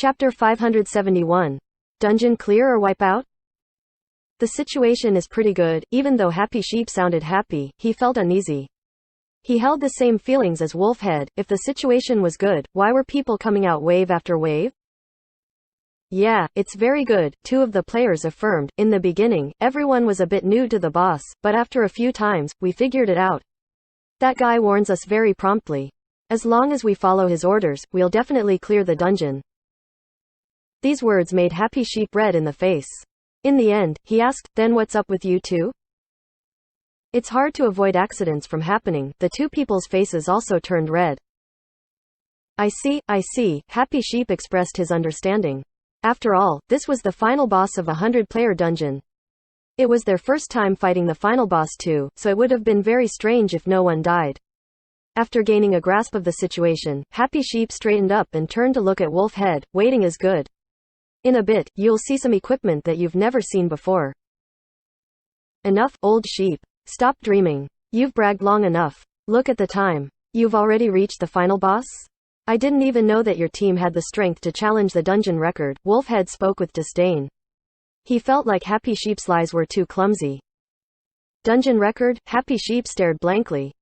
Chapter 571. Dungeon clear or wipe out? The situation is pretty good. Even though Happy Sheep sounded happy, he felt uneasy. He held the same feelings as Wolfhead. If the situation was good, why were people coming out wave after wave? Yeah, it's very good, two of the players affirmed. In the beginning, everyone was a bit new to the boss, but after a few times, we figured it out. That guy warns us very promptly. As long as we follow his orders, we'll definitely clear the dungeon. These words made Happy Sheep red in the face. In the end, he asked, then what's up with you two? It's hard to avoid accidents from happening. The two people's faces also turned red. I see, Happy Sheep expressed his understanding. After all, this was the final boss of a 100-player dungeon. It was their first time fighting the final boss too, so it would have been very strange if no one died. After gaining a grasp of the situation, Happy Sheep straightened up and turned to look at Wolfhead. Waiting is good. In a bit, you'll see some equipment that you've never seen before. Enough, old sheep. Stop dreaming. You've bragged long enough. Look at the time. You've already reached the final boss? I didn't even know that your team had the strength to challenge the dungeon record. Wolfhead spoke with disdain. He felt like Happy Sheep's lies were too clumsy. Dungeon record? Happy Sheep stared blankly.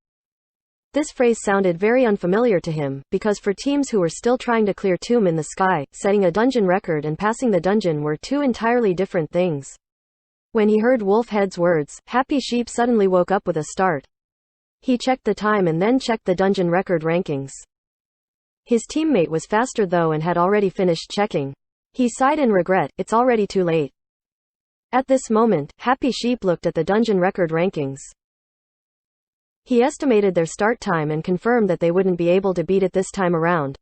This phrase sounded very unfamiliar to him, because for teams who were still trying to clear Tomb in the Sky, setting a dungeon record and passing the dungeon were two entirely different things. When he heard Wolfhead's words, Happy Sheep suddenly woke up with a start. He checked the time and then checked the dungeon record rankings. His teammate was faster though and had already finished checking. He sighed in regret. It's already too late. At this moment, Happy Sheep looked at the dungeon record rankings. He estimated their start time and confirmed that they wouldn't be able to beat it this time around.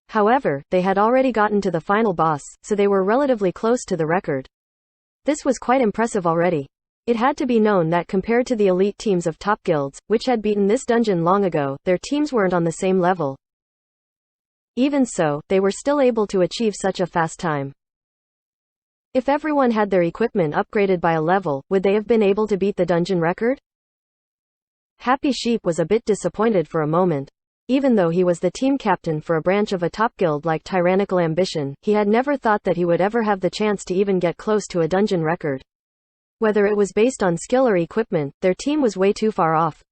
However, they had already gotten to the final boss, so they were relatively close to the record. This was quite impressive already. It had to be known that compared to the elite teams of top guilds, which had beaten this dungeon long ago, their teams weren't on the same level. Even so, they were still able to achieve such a fast time. If everyone had their equipment upgraded by a level, would they have been able to beat the dungeon record? Happy Sheep was a bit disappointed for a moment. Even though he was the team captain for a branch of a top guild like Tyrannical Ambition, he had never thought that he would ever have the chance to even get close to a dungeon record. Whether it was based on skill or equipment, their team was way too far off.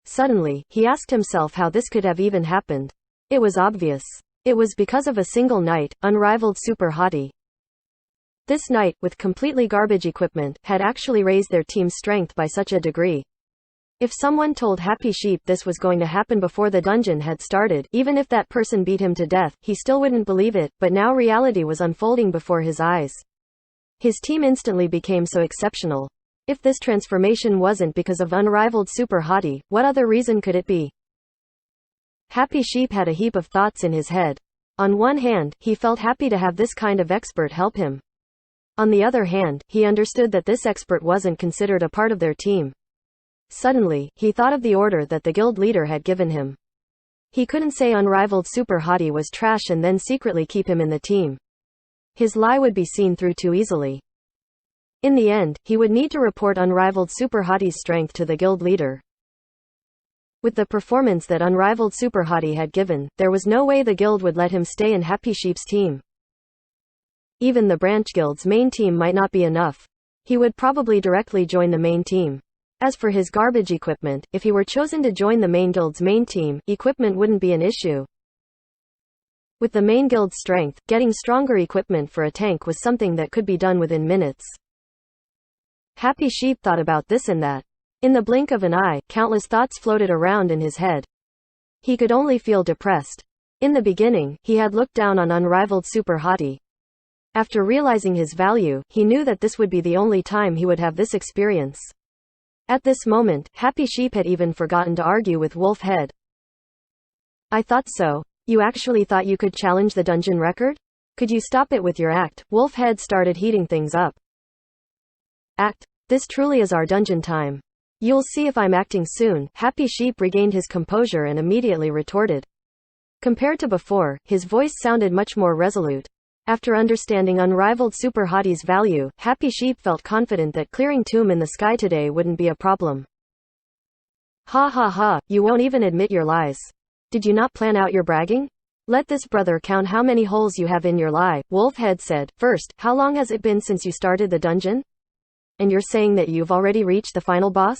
Suddenly, he asked himself how this could have even happened. It was obvious. It was because of a single knight, unrivaled super hottie. This knight, with completely garbage equipment, had actually raised their team's strength by such a degree. If someone told Happy Sheep this was going to happen before the dungeon had started, even if that person beat him to death, he still wouldn't believe it, but now reality was unfolding before his eyes. His team instantly became so exceptional. If this transformation wasn't because of unrivaled super hottie, what other reason could it be? Happy Sheep had a heap of thoughts in his head. On one hand, he felt happy to have this kind of expert help him. On the other hand, he understood that this expert wasn't considered a part of their team. Suddenly, he thought of the order that the guild leader had given him. He couldn't say unrivaled super hottie was trash and then secretly keep him in the team. His lie would be seen through too easily. In the end, he would need to report unrivaled super hottie's strength to the guild leader. With the performance that unrivaled super hottie had given, there was no way the guild would let him stay in Happy Sheep's team. Even the branch guild's main team might not be enough. He would probably directly join the main team. As for his garbage equipment, if he were chosen to join the main guild's main team, equipment wouldn't be an issue. With the main guild's strength, getting stronger equipment for a tank was something that could be done within minutes. Happy Sheep thought about this and that. In the blink of an eye, countless thoughts floated around in his head. He could only feel depressed. In the beginning, he had looked down on unrivaled super hottie. After realizing his value, he knew that this would be the only time he would have this experience. At this moment, Happy Sheep had even forgotten to argue with Wolfhead. I thought so. You actually thought you could challenge the dungeon record? Could you stop it with your act? Wolfhead started heating things up. Act? This truly is our dungeon time. You'll see if I'm acting soon. Happy Sheep regained his composure and immediately retorted. Compared to before, his voice sounded much more resolute. After understanding unrivaled super hottie's value, Happy Sheep felt confident that clearing Tomb in the Sky today wouldn't be a problem. Ha ha ha, you won't even admit your lies. Did you not plan out your bragging? Let this brother count how many holes you have in your lie, Wolfhead said. First, how long has it been since you started the dungeon? And you're saying that you've already reached the final boss?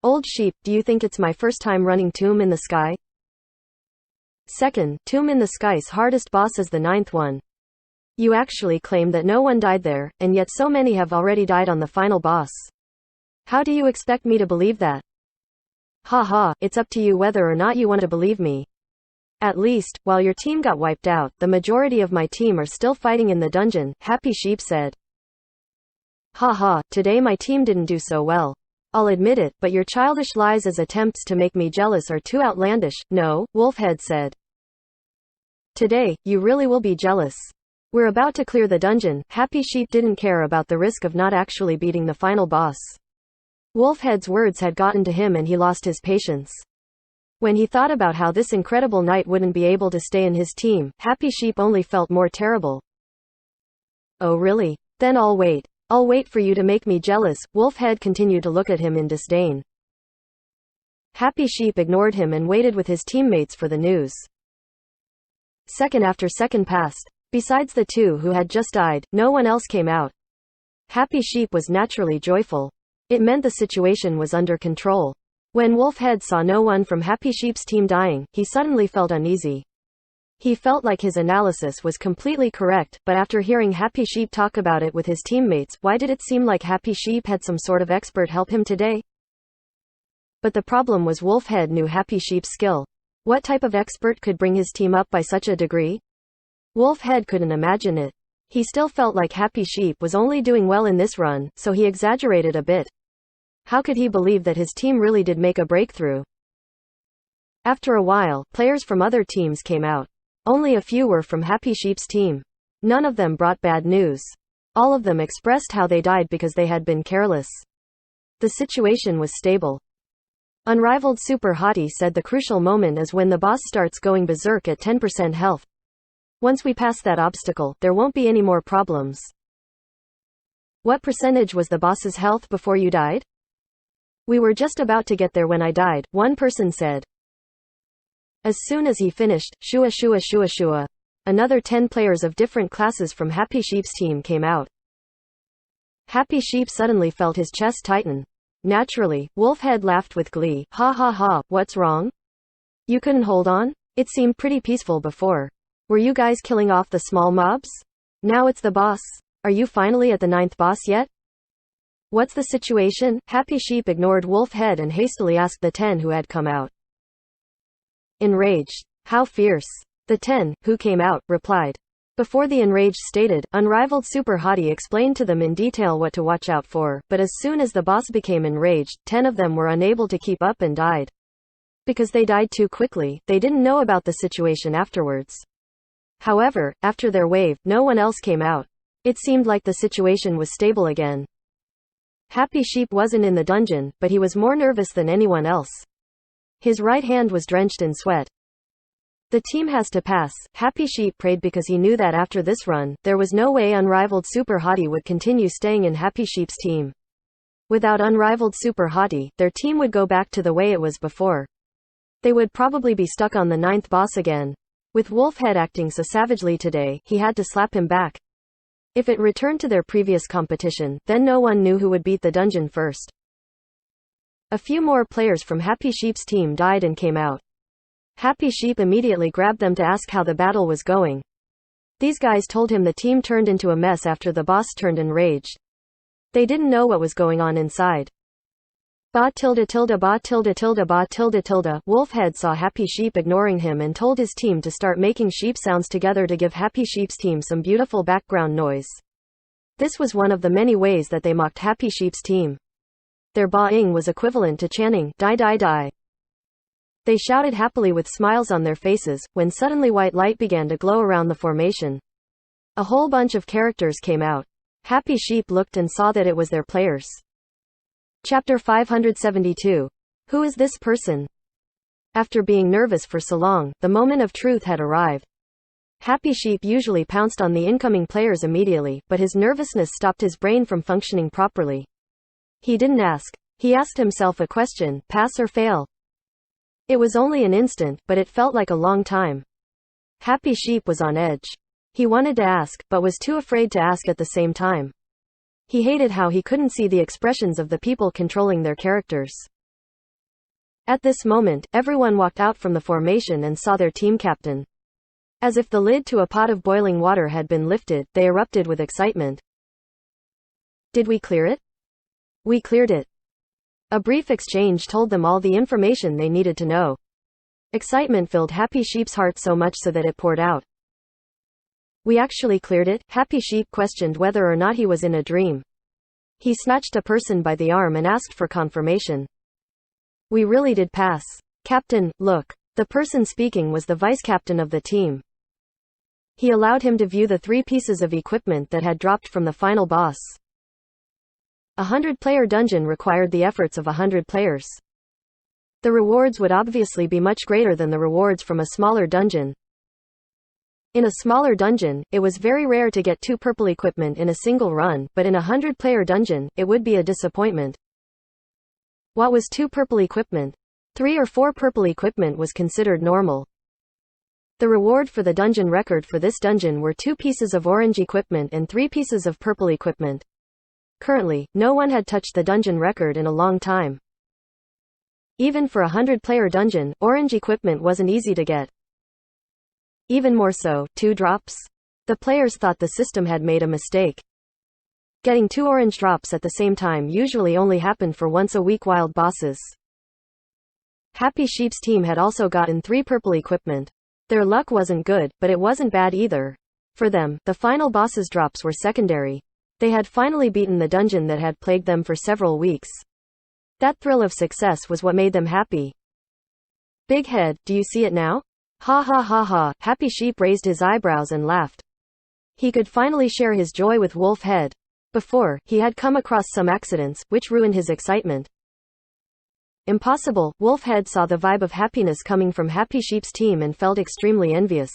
Old sheep, do you think it's my first time running Tomb in the Sky? Second, Tomb in the Sky's hardest boss is the 9th one. You actually claim that no one died there, and yet so many have already died on the final boss. How do you expect me to believe that? Ha ha, it's up to you whether or not you want to believe me. At least, while your team got wiped out, the majority of my team are still fighting in the dungeon, Happy Sheep said. Ha ha, today my team didn't do so well. I'll admit it, but your childish lies as attempts to make me jealous are too outlandish. No, Wolfhead said. Today, you really will be jealous. We're about to clear the dungeon. Happy Sheep didn't care about the risk of not actually beating the final boss. Wolfhead's words had gotten to him and he lost his patience. When he thought about how this incredible knight wouldn't be able to stay in his team, Happy Sheep only felt more terrible. Oh really? Then I'll wait. I'll wait for you to make me jealous. Wolfhead continued to look at him in disdain. Happy Sheep ignored him and waited with his teammates for the news. Second after second passed. Besides the two who had just died, no one else came out. Happy Sheep was naturally joyful. It meant the situation was under control. When Wolfhead saw no one from Happy Sheep's team dying, he suddenly felt uneasy. He felt like his analysis was completely correct, but after hearing Happy Sheep talk about it with his teammates, why did it seem like Happy Sheep had some sort of expert help him today? But the problem was Wolfhead knew Happy Sheep's skill. What type of expert could bring his team up by such a degree? Wolfhead couldn't imagine it. He still felt like Happy Sheep was only doing well in this run, so he exaggerated a bit. How could he believe that his team really did make a breakthrough? After a while, players from other teams came out. Only a few were from Happy Sheep's team. None of them brought bad news. All of them expressed how they died because they had been careless. The situation was stable. Unrivaled Super Hottie said the crucial moment is when the boss starts going berserk at 10% health. Once we pass that obstacle, there won't be any more problems. What percentage was the boss's health before you died? We were just about to get there when I died, one person said. As soon as he finished, shua shua shua shua. Another 10 players of different classes from Happy Sheep's team came out. Happy Sheep suddenly felt his chest tighten. Naturally, Wolfhead laughed with glee. Ha ha ha, what's wrong? You couldn't hold on? It seemed pretty peaceful before. Were you guys killing off the small mobs? Now it's the boss. Are you finally at the 9th boss yet? What's the situation? Happy Sheep ignored Wolfhead and hastily asked the 10 who had come out. Enraged. How fierce. The 10, who came out, replied. Before the enraged stated, Unrivaled Super Hottie explained to them in detail what to watch out for, but as soon as the boss became enraged, 10 of them were unable to keep up and died. Because they died too quickly, they didn't know about the situation afterwards. However, after their wave, no one else came out. It seemed like the situation was stable again. Happy Sheep wasn't in the dungeon, but he was more nervous than anyone else. His right hand was drenched in sweat. The team has to pass. Happy Sheep prayed because he knew that after this run, there was no way Unrivaled Super Hottie would continue staying in Happy Sheep's team. Without Unrivaled Super Hottie, their team would go back to the way it was before. They would probably be stuck on the 9th boss again. With Wolfhead acting so savagely today, he had to slap him back. If it returned to their previous competition, then no one knew who would beat the dungeon first. A few more players from Happy Sheep's team died and came out. Happy Sheep immediately grabbed them to ask how the battle was going. These guys told him the team turned into a mess after the boss turned enraged. They didn't know what was going on inside. Ba tilde tilde ba tilde tilde ba tilde tilde. Wolfhead saw Happy Sheep ignoring him and told his team to start making sheep sounds together to give Happy Sheep's team some beautiful background noise. This was one of the many ways that they mocked Happy Sheep's team. Their ba-ing was equivalent to chanting, die die die. They shouted happily with smiles on their faces, when suddenly white light began to glow around the formation. A whole bunch of characters came out. Happy Sheep looked and saw that it was their players. Chapter 572. Who is this person? After being nervous for so long, the moment of truth had arrived. Happy Sheep usually pounced on the incoming players immediately, but his nervousness stopped his brain from functioning properly. He didn't ask. He asked himself a question, pass or fail. It was only an instant, but it felt like a long time. Happy Sheep was on edge. He wanted to ask, but was too afraid to ask at the same time. He hated how he couldn't see the expressions of the people controlling their characters. At this moment, everyone walked out from the formation and saw their team captain. As if the lid to a pot of boiling water had been lifted, they erupted with excitement. Did we clear it? We cleared it. A brief exchange told them all the information they needed to know. Excitement filled Happy Sheep's heart so much so that it poured out. We actually cleared it? Happy Sheep questioned whether or not he was in a dream. He snatched a person by the arm and asked for confirmation. We really did pass. Captain, look. The person speaking was the vice-captain of the team. He allowed him to view the 3 pieces of equipment that had dropped from the final boss. A 100-player dungeon required the efforts of 100 players. The rewards would obviously be much greater than the rewards from a smaller dungeon. In a smaller dungeon, it was very rare to get 2 purple equipment in a single run, but in a 100-player dungeon, it would be a disappointment. What was 2 purple equipment? 3 or 4 purple equipment was considered normal. The reward for the dungeon record for this dungeon were 2 pieces of orange equipment and 3 pieces of purple equipment. Currently, no one had touched the dungeon record in a long time. Even for a 100-player dungeon, orange equipment wasn't easy to get. Even more so, 2 drops? The players thought the system had made a mistake. Getting 2 orange drops at the same time usually only happened for once a week wild bosses. Happy Sheep's team had also gotten 3 purple equipment. Their luck wasn't good, but it wasn't bad either. For them, the final boss's drops were secondary. They had finally beaten the dungeon that had plagued them for several weeks. That thrill of success was what made them happy. Big Head, do you see it now? Ha ha ha ha. Happy Sheep raised his eyebrows and laughed. He could finally share his joy with Wolf Head. Before, he had come across some accidents, which ruined his excitement. Impossible. Wolf Head saw the vibe of happiness coming from Happy Sheep's team and felt extremely envious.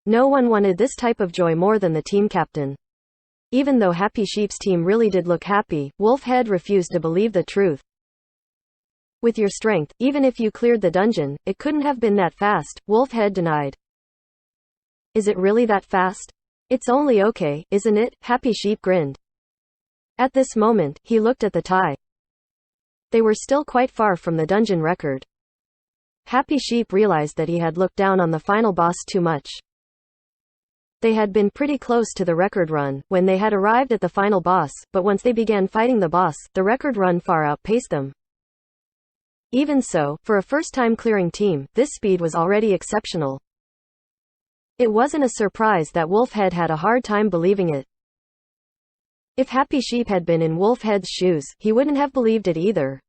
No one wanted this type of joy more than the team captain. Even though Happy Sheep's team really did look happy, Wolf Head refused to believe the truth. With your strength, even if you cleared the dungeon, it couldn't have been that fast, Wolf Head denied. Is it really that fast? It's only okay, isn't it? Happy Sheep grinned. At this moment, he looked at the tie. They were still quite far from the dungeon record. Happy Sheep realized that he had looked down on the final boss too much. They had been pretty close to the record run when they had arrived at the final boss, but once they began fighting the boss, the record run far outpaced them. Even so, for a first-time clearing team, this speed was already exceptional. It wasn't a surprise that Wolf Head had a hard time believing it. If Happy Sheep had been in Wolf Head's shoes, he wouldn't have believed it either.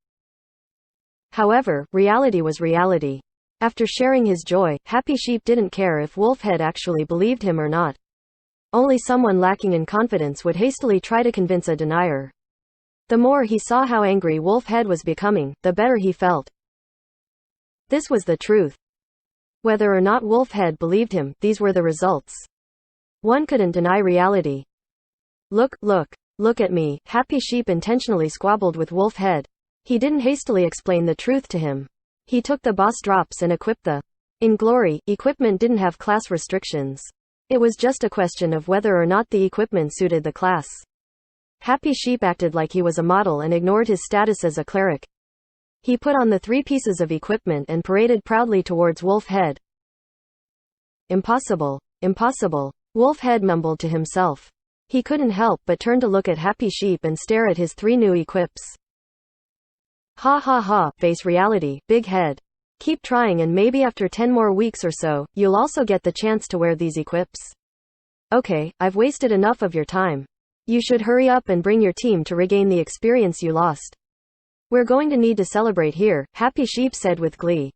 However, reality was reality. After sharing his joy, Happy Sheep didn't care if Wolf Head actually believed him or not. Only someone lacking in confidence would hastily try to convince a denier. The more he saw how angry Wolf Head was becoming, the better he felt. This was the truth. Whether or not Wolf Head believed him, these were the results. One couldn't deny reality. Look at me. Happy Sheep intentionally squabbled with Wolf Head. He didn't hastily explain the truth to him. He took the boss drops and equipped the In Glory equipment didn't have class restrictions. It was just a question of whether or not the equipment suited the class. Happy Sheep acted like he was a model and ignored his status as a cleric. He put on the 3 pieces of equipment and paraded proudly towards Wolf Head. Impossible. Impossible. Wolf Head mumbled to himself. He couldn't help but turn to look at Happy Sheep and stare at his 3 new equips. Ha ha ha, face reality, Big Head. Keep trying and maybe after 10 more weeks or so, you'll also get the chance to wear these equips. Okay, I've wasted enough of your time. You should hurry up and bring your team to regain the experience you lost. We're going to need to celebrate here, Happy Sheep said with glee.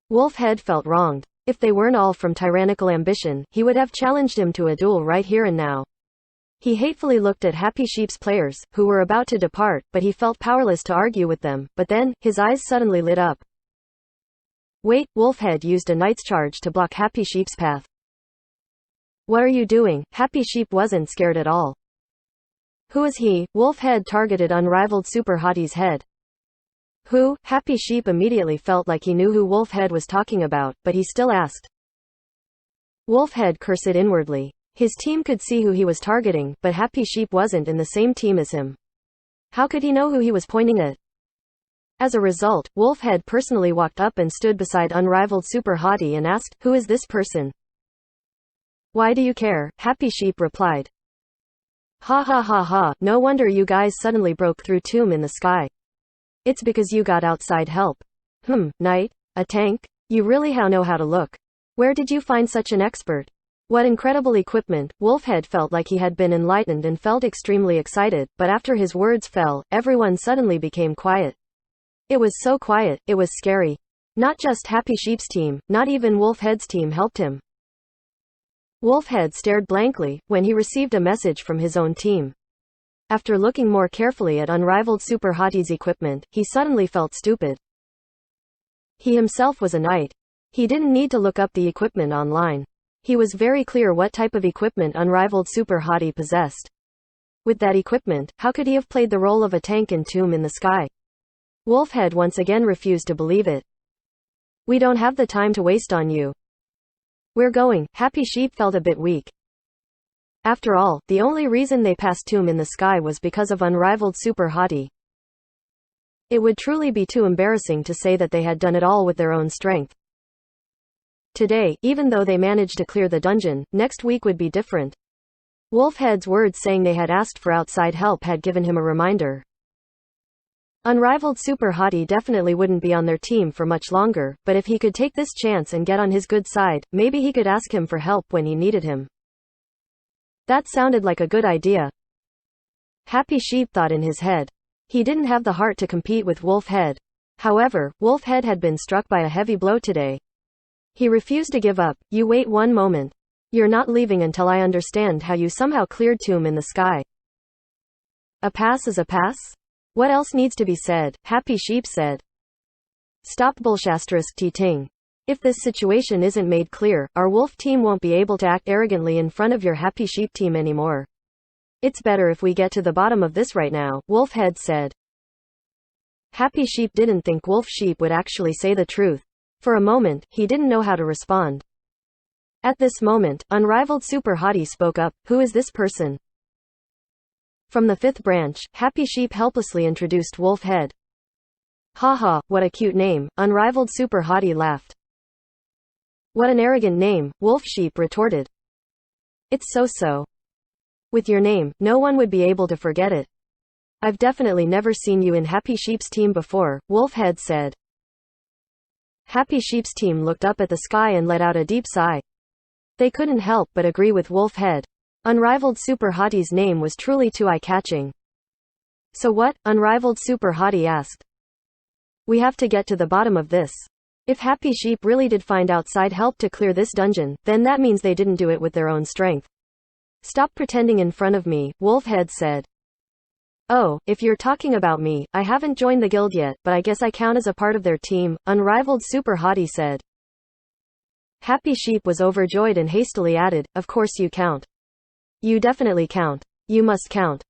Wolf Head felt wronged. If they weren't all from tyrannical ambition, he would have challenged him to a duel right here and now. He hatefully looked at Happy Sheep's players, who were about to depart, but he felt powerless to argue with them, but then, his eyes suddenly lit up. Wait, Wolf Head used a Knight's Charge to block Happy Sheep's path. What are you doing? Happy Sheep wasn't scared at all. Who is he? Wolf Head targeted unrivaled Super Hottie's head. Who? Happy Sheep immediately felt like he knew who Wolf Head was talking about, but he still asked. Wolfhead cursed inwardly. His team could see who he was targeting, but Happy Sheep wasn't in the same team as him. How could he know who he was pointing at? As a result, Wolfhead personally walked up and stood beside Unrivaled Super Hottie and asked, "Who is this person?" "Why do you care?" Happy Sheep replied. "Ha ha ha ha, no wonder you guys suddenly broke through Tomb in the Sky. It's because you got outside help." Knight? A tank? You really know how to look. Where did you find such an expert? What incredible equipment." Wolfhead felt like he had been enlightened and felt extremely excited, but after his words fell, everyone suddenly became quiet. It was so quiet, it was scary. Not just Happy Sheep's team, not even Wolfhead's team helped him. Wolfhead stared blankly when he received a message from his own team. After looking more carefully at Unrivaled Super Hottie's equipment, he suddenly felt stupid. He himself was a knight. He didn't need to look up the equipment online. He was very clear what type of equipment Unrivaled Super Hottie possessed. With that equipment, how could he have played the role of a tank in Tomb in the Sky? Wolfhead once again refused to believe it. "We don't have the time to waste on you. We're going." Happy Sheep felt a bit weak. After all, the only reason they passed Tomb in the Sky was because of Unrivaled Super Hottie. It would truly be too embarrassing to say that they had done it all with their own strength. Today, even though they managed to clear the dungeon, next week would be different. Wolfhead's words saying they had asked for outside help had given him a reminder. Unrivaled Super Hottie definitely wouldn't be on their team for much longer, but if he could take this chance and get on his good side, maybe he could ask him for help when he needed him. That sounded like a good idea. Happy Sheep thought in his head. He didn't have the heart to compete with Wolfhead. However, Wolfhead had been struck by a heavy blow today. He refused to give up. "You wait one moment. You're not leaving until I understand how you somehow cleared Tomb in the Sky." "A pass is a pass? What else needs to be said?" Happy Sheep said. "Stop bullshit. If this situation isn't made clear, our wolf team won't be able to act arrogantly in front of your Happy Sheep team anymore. It's better if we get to the bottom of this right now," Wolfhead said. Happy Sheep didn't think Wolf Sheep would actually say the truth. For a moment, he didn't know how to respond. At this moment, Unrivaled Super Hottie spoke up. "Who is this person?" From the 5th branch, Happy Sheep helplessly introduced Wolfhead. "Haha, what a cute name," Unrivaled Super Hottie laughed. "What an arrogant name," Wolf Sheep retorted. "It's so-so. With your name, no one would be able to forget it. I've definitely never seen you in Happy Sheep's team before," Wolfhead said. Happy Sheep's team looked up at the sky and let out a deep sigh. They couldn't help but agree with Wolfhead. Unrivaled Super Hottie's name was truly too eye-catching. "So what?" Unrivaled Super Hottie asked. "We have to get to the bottom of this. If Happy Sheep really did find outside help to clear this dungeon, then that means they didn't do it with their own strength." "Stop pretending in front of me," Wolfhead said. "Oh, if you're talking about me, I haven't joined the guild yet, but I guess I count as a part of their team," Unrivaled Super Hottie said. Happy Sheep was overjoyed and hastily added, "Of course you count. You definitely count. You must count."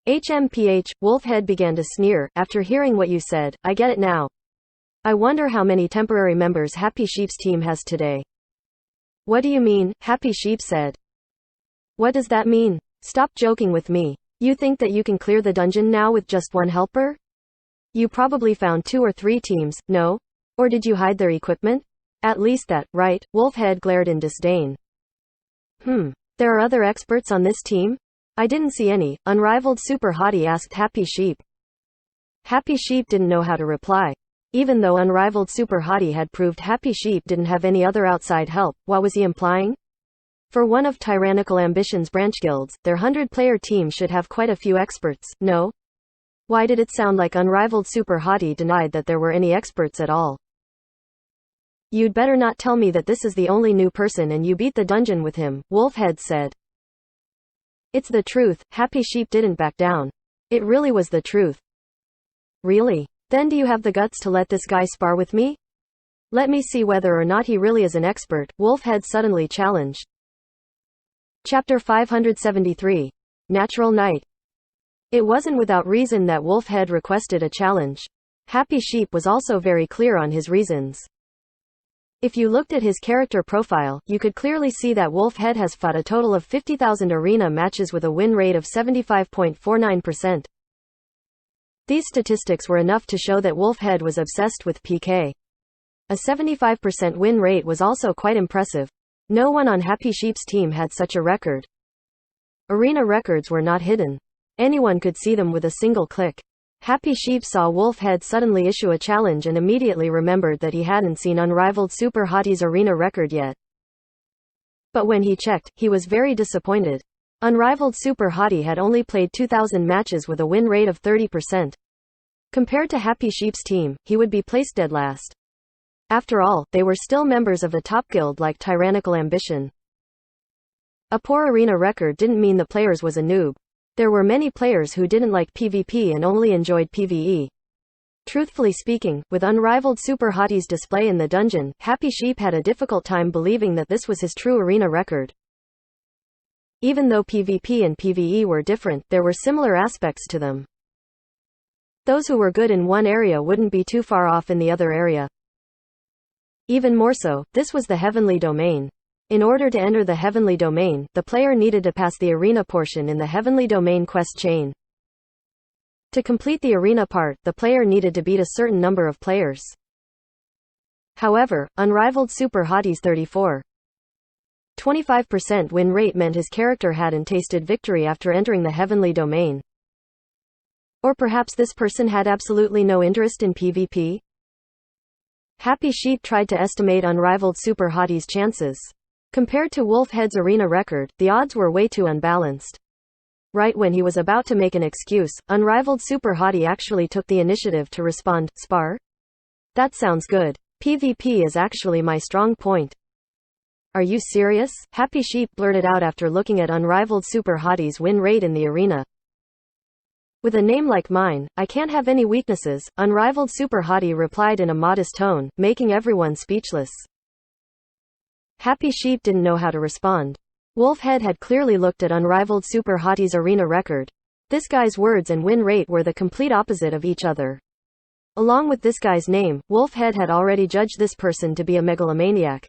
"HMPH," Wolfhead began to sneer. "After hearing what you said, I get it now. I wonder how many temporary members Happy Sheep's team has today." "What do you mean?" Happy Sheep said. "What does that mean? Stop joking with me. You think that you can clear the dungeon now with just one helper? You probably found 2 or 3 teams, no? Or did you hide their equipment? At least that, right?" Wolfhead glared in disdain. There are other experts on this team? I didn't see any," Unrivaled Super Hottie asked Happy Sheep. Happy Sheep didn't know how to reply. Even though Unrivaled Super Hottie had proved Happy Sheep didn't have any other outside help, what was he implying? For one of Tyrannical Ambition's branch guilds, their 100-player team should have quite a few experts, no? Why did it sound like Unrivaled Super Hottie denied that there were any experts at all? "You'd better not tell me that this is the only new person and you beat the dungeon with him," Wolfhead said. "It's the truth." Happy Sheep didn't back down. It really was the truth. "Really? Then do you have the guts to let this guy spar with me? Let me see whether or not he really is an expert," Wolfhead suddenly challenged. Chapter 573. Natural Night. It wasn't without reason that Wolfhead requested a challenge. Happy Sheep was also very clear on his reasons. If you looked at his character profile, you could clearly see that Wolfhead has fought a total of 50,000 arena matches with a win rate of 75.49%. These statistics were enough to show that Wolfhead was obsessed with PK. A 75% win rate was also quite impressive. No one on Happy Sheep's team had such a record. Arena records were not hidden. Anyone could see them with a single click. Happy Sheep saw Wolfhead suddenly issue a challenge and immediately remembered that he hadn't seen Unrivaled Super Hottie's arena record yet. But when he checked, he was very disappointed. Unrivaled Super Hottie had only played 2,000 matches with a win rate of 30%. Compared to Happy Sheep's team, he would be placed dead last. After all, they were still members of the top guild like Tyrannical Ambition. A poor arena record didn't mean the players was a noob. There were many players who didn't like PvP and only enjoyed PvE. Truthfully speaking, with Unrivaled Super Hottie's display in the dungeon, Happy Sheep had a difficult time believing that this was his true arena record. Even though PvP and PvE were different, there were similar aspects to them. Those who were good in one area wouldn't be too far off in the other area. Even more so, this was the Heavenly Domain. In order to enter the Heavenly Domain, the player needed to pass the arena portion in the Heavenly Domain quest chain. To complete the arena part, the player needed to beat a certain number of players. However, Unrivaled Super Hottie's 24.25% win rate meant his character hadn't tasted victory after entering the Heavenly Domain. Or perhaps this person had absolutely no interest in PvP? Happy Sheep tried to estimate Unrivaled Super Hottie's chances. Compared to Wolfhead's arena record, the odds were way too unbalanced. Right when he was about to make an excuse, Unrivaled Super Hottie actually took the initiative to respond, "Spar? That sounds good. PvP is actually my strong point." "Are you serious?" Happy Sheep blurted out after looking at Unrivaled Super Hottie's win rate in the arena. "With a name like mine, I can't have any weaknesses," Unrivaled Super Hottie replied in a modest tone, making everyone speechless. Happy Sheep didn't know how to respond. Wolfhead had clearly looked at Unrivaled Super Hottie's arena record. This guy's words and win rate were the complete opposite of each other. Along with this guy's name, Wolfhead had already judged this person to be a megalomaniac.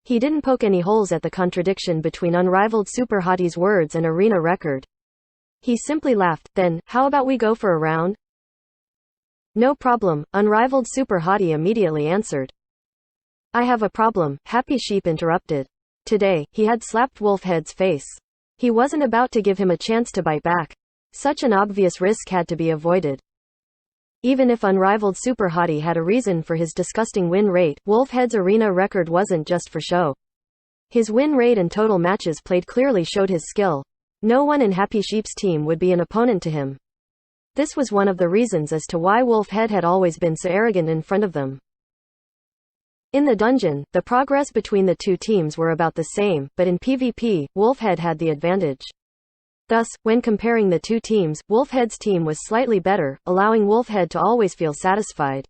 He didn't poke any holes at the contradiction between Unrivaled Super Hottie's words and arena record. He simply laughed. "Then, how about we go for a round?" "No problem," Unrivaled Super Hottie immediately answered. "I have a problem," Happy Sheep interrupted. Today, he had slapped Wolfhead's face. He wasn't about to give him a chance to bite back. Such an obvious risk had to be avoided. Even if Unrivaled Super Hottie had a reason for his disgusting win rate, Wolfhead's arena record wasn't just for show. His win rate and total matches played clearly showed his skill. No one in Happy Sheep's team would be an opponent to him. This was one of the reasons as to why Wolfhead had always been so arrogant in front of them. In the dungeon, the progress between the two teams were about the same, but in PvP, Wolfhead had the advantage. Thus, when comparing the two teams, Wolfhead's team was slightly better, allowing Wolfhead to always feel satisfied.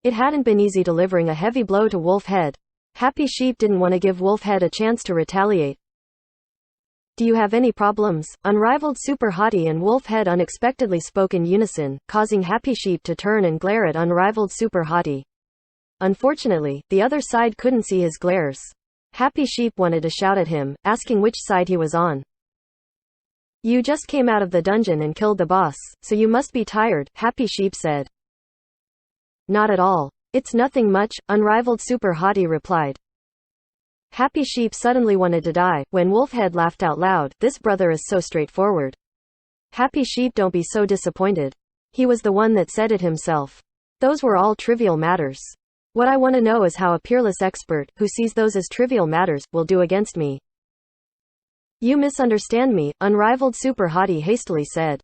It hadn't been easy delivering a heavy blow to Wolfhead. Happy Sheep didn't want to give Wolfhead a chance to retaliate. "Do you have any problems?" Unrivaled Super Hottie and Wolfhead unexpectedly spoke in unison, causing Happy Sheep to turn and glare at Unrivaled Super Hottie. Unfortunately, the other side couldn't see his glares. Happy Sheep wanted to shout at him, asking which side he was on. "You just came out of the dungeon and killed the boss, so you must be tired," Happy Sheep said. "Not at all. It's nothing much," Unrivaled Super Hottie replied. Happy Sheep suddenly wanted to die, when Wolfhead laughed out loud. "This brother is so straightforward." Happy Sheep, don't be so disappointed. He was the one that said it himself. Those were all trivial matters. What I want to know is how a peerless expert, who sees those as trivial matters, will do against me. "You misunderstand me," Unrivaled Super Hottie hastily said.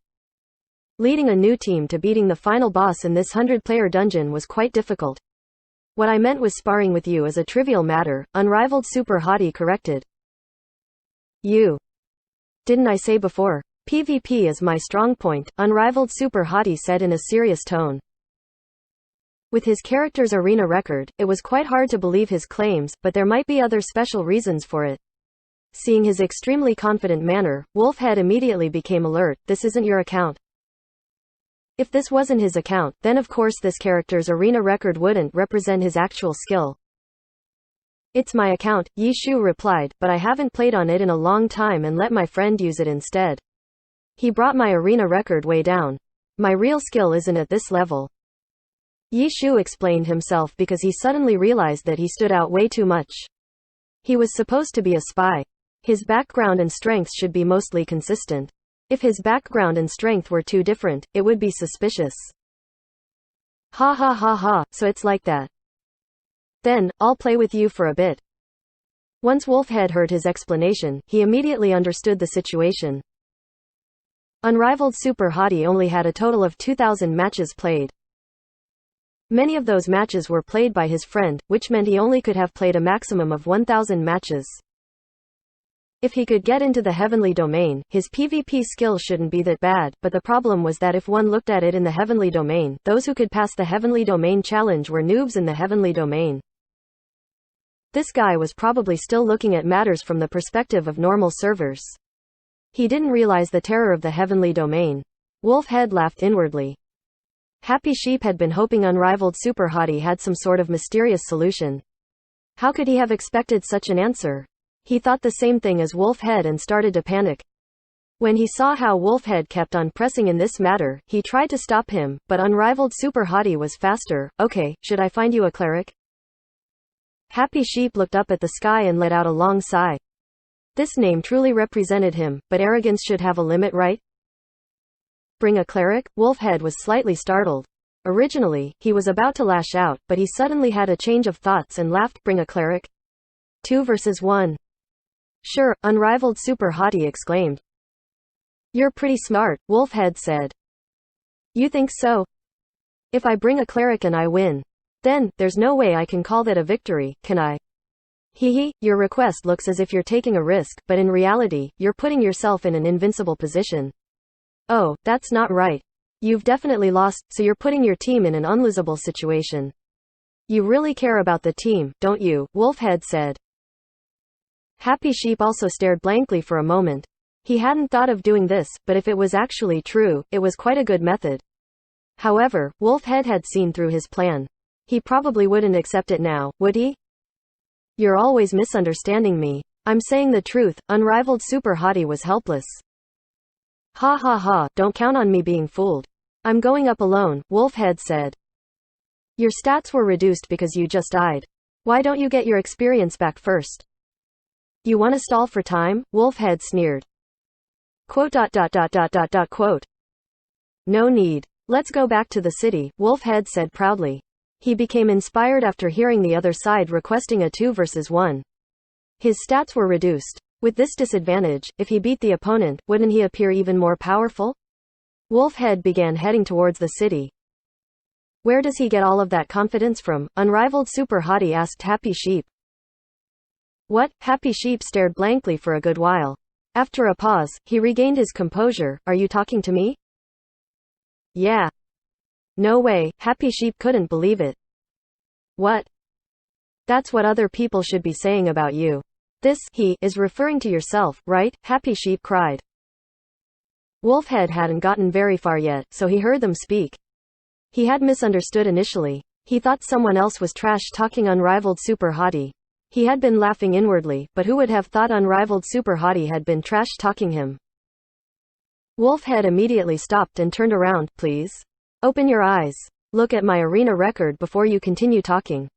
Leading a new team to beating the final boss in this 100-player dungeon was quite difficult. "What I meant was sparring with you is a trivial matter," Unrivaled Super Hottie corrected. "You. Didn't I say before? PvP is my strong point," Unrivaled Super Hottie said in a serious tone. With his character's arena record, it was quite hard to believe his claims, but there might be other special reasons for it. Seeing his extremely confident manner, Wolfhead immediately became alert. "This isn't your account." If this wasn't his account, then of course this character's arena record wouldn't represent his actual skill. It's my account, Yi Shu replied, but I haven't played on it in a long time and let my friend use it instead. He brought my arena record way down. My real skill isn't at this level. Yi Shu explained himself because he suddenly realized that he stood out way too much. He was supposed to be a spy. His background and strengths should be mostly consistent. If his background and strength were too different, it would be suspicious. Ha ha ha ha, so it's like that. Then, I'll play with you for a bit. Once Wolfhead heard his explanation, he immediately understood the situation. Unrivaled Super Hottie only had a total of 2,000 matches played. Many of those matches were played by his friend, which meant he only could have played a maximum of 1,000 matches. If he could get into the heavenly domain, his PvP skill shouldn't be that bad, but the problem was that if one looked at it in the heavenly domain, those who could pass the heavenly domain challenge were noobs in the heavenly domain. This guy was probably still looking at matters from the perspective of normal servers. He didn't realize the terror of the heavenly domain. Wolfhead laughed inwardly. Happy Sheep had been hoping Unrivaled Super Hottie had some sort of mysterious solution. How could he have expected such an answer? He thought the same thing as Wolfhead and started to panic. When he saw how Wolfhead kept on pressing in this matter, he tried to stop him, but Unrivaled Super Hottie was faster. Okay, should I find you a cleric? Happy Sheep looked up at the sky and let out a long sigh. This name truly represented him, but arrogance should have a limit, right? Bring a cleric? Wolfhead was slightly startled. Originally, he was about to lash out, but he suddenly had a change of thoughts and laughed. Bring a cleric? 2 versus 1. Sure, Unrivaled Super Hottie exclaimed. You're pretty smart, Wolfhead said. You think so? If I bring a cleric and I win, then, there's no way I can call that a victory, can I? Hee, your request looks as if you're taking a risk, but in reality, you're putting yourself in an invincible position. Oh, that's not right. You've definitely lost, so you're putting your team in an unlosable situation. You really care about the team, don't you? Wolfhead said. Happy Sheep also stared blankly for a moment. He hadn't thought of doing this, but if it was actually true, it was quite a good method. However, Wolfhead had seen through his plan. He probably wouldn't accept it now, would he? You're always misunderstanding me. I'm saying the truth. Unrivaled Super Hottie was helpless. Ha ha ha, don't count on me being fooled. I'm going up alone, Wolfhead said. Your stats were reduced because you just died. Why don't you get your experience back first? You want to stall for time? Wolfhead sneered. Quote. No need. Let's go back to the city, Wolfhead said proudly. He became inspired after hearing the other side requesting a 2 versus 1. His stats were reduced. With this disadvantage, if he beat the opponent, wouldn't he appear even more powerful? Wolfhead began heading towards the city. Where does he get all of that confidence from? Unrivaled Super Hottie asked Happy Sheep. What? Happy Sheep stared blankly for a good while. After a pause, he regained his composure. Are you talking to me? Yeah. No way, Happy Sheep couldn't believe it. What? That's what other people should be saying about you. This, he, is referring to yourself, right? Happy Sheep cried. Wolfhead hadn't gotten very far yet, so he heard them speak. He had misunderstood initially. He thought someone else was trash-talking Unrivaled Super Hottie. He had been laughing inwardly, but who would have thought Unrivaled Super Hottie had been trash-talking him? Wolfhead immediately stopped and turned around. Please? Open your eyes. Look at my arena record before you continue talking.